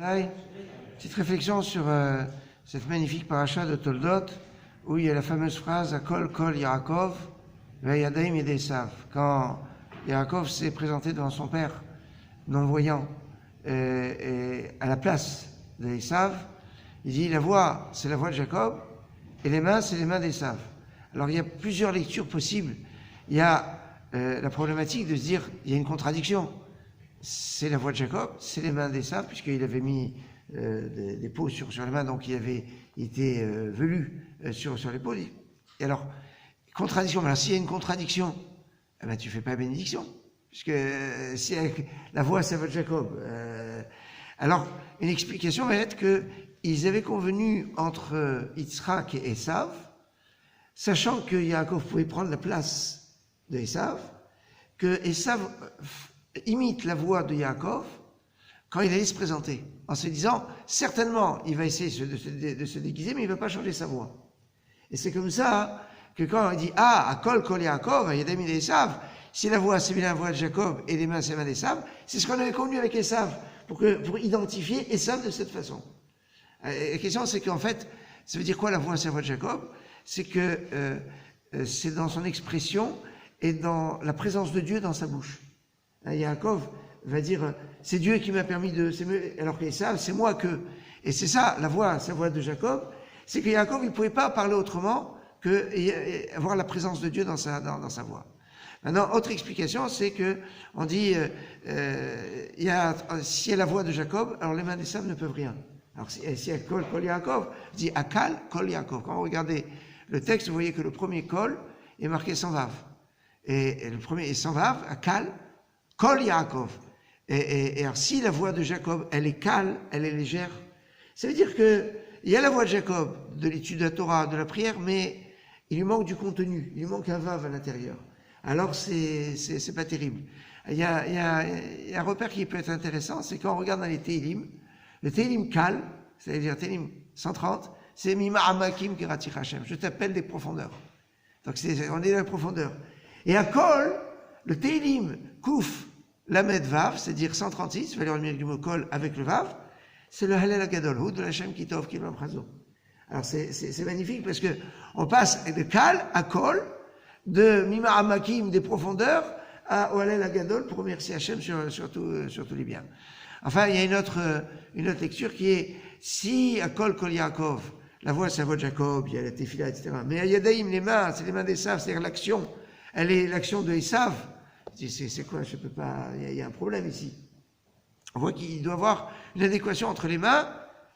Hi. Petite réflexion sur cette magnifique paracha de Toldot, où il y a la fameuse phrase Akol Kol Yaakov, Vayadaim et Esav. Quand Yaakov s'est présenté devant son père, non-voyant, à la place d'Esav, il dit la voix, c'est la voix de Jacob, et les mains, c'est les mains d'Esav. Alors il y a plusieurs lectures possibles. Il y a la problématique de se dire il y a une contradiction. C'est la voix de Jacob, c'est les mains d'Esav, puisqu'il avait mis des peaux sur les mains, donc il avait été velu sur l'épaule. Et alors, contradiction. Alors s'il y a une contradiction, eh ben, tu fais pas bénédiction, puisque si la voix, c'est la voix de Jacob. Alors, une explication va être qu'ils avaient convenu entre Yitzhak et Esav, sachant que Yaakov pouvait prendre la place de Esav, que Esav imite la voix de Yaakov quand il allait se présenter, en se disant, certainement, il va essayer de se déguiser, mais il ne va pas changer sa voix. Et c'est comme ça que quand il dit, Akol Kol Yaakov, Yadam et Esav, si la voix c'est bien la voix de Jacob et les mains c'est les mains d'Esav, c'est ce qu'on avait convenu avec Esav, pour identifier Esav de cette façon. La question c'est qu'en fait, ça veut dire quoi la voix c'est la voix de Jacob? C'est que c'est dans son expression et dans la présence de Dieu dans sa bouche. Yaakov va dire c'est Dieu qui m'a permis de s'aimer, alors qu'Esav c'est moi que. Et c'est ça la voix, sa voix de Jacob, c'est que Yaakov il ne pouvait pas parler autrement que avoir la présence de Dieu dans sa voix. Maintenant, autre explication, c'est que on dit si il y a la voix de Jacob, alors les mains d'Esav ne peuvent rien. Alors si Akol Kol Yaakov, dit Akal Kol Yaakov. Quand vous regardez le texte, vous voyez que le premier Kol est marqué sans vav. Et le premier est sans vav, Akal Kol Yaakov. Et alors si la voix de Jacob, elle est calme, elle est légère, ça veut dire que il y a la voix de Jacob, de l'étude de la Torah, de la prière, mais il lui manque du contenu, il lui manque un vav à l'intérieur. Alors c'est pas terrible. Il y a un repère qui peut être intéressant, c'est quand on regarde dans les Tehillim, le Tehillim Kal, c'est-à-dire Tehillim 130, c'est Mima Amakim Keratich Hashem, je t'appelle des profondeurs. Donc on est dans la profondeur. Et à Kol, le Tehillim Kouf Lamed Vav, c'est-à-dire 136, il va lui remettre du mot Kol avec le Vav, c'est le Halel Agadol, Houd de l'Hashem Kitov Kilom Chazo. Alors c'est magnifique parce que on passe de Kal à Kol, de Mima Amakim, des profondeurs, à Halel Agadol pour remercier Hachem sur tous les biens. Enfin, il y a une autre lecture qui est si à Kol Kol Yaakov, la voix c'est la voix de Jacob, il y a la Tefila, etc. Mais à Yadaim, les mains, c'est les mains d'Esav, c'est-à-dire l'action. Elle est l'action de Esav. C'est quoi? Je peux pas. Il y a un problème ici. On voit qu'il doit y avoir une adéquation entre les mains,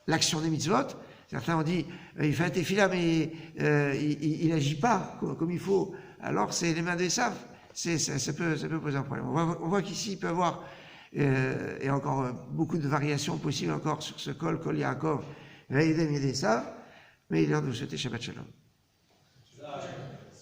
l'action des mitzvot. Certains ont dit il fait un tefila mais il n'agit pas comme il faut. Alors c'est les mains d'Esav. Ça peut poser un problème. On voit qu'ici il peut y avoir et encore beaucoup de variations possibles encore sur ce Kol Yaakov, Vayedem et d'Esav. Mais il est l'heure de vous souhaiter Shabbat Shalom.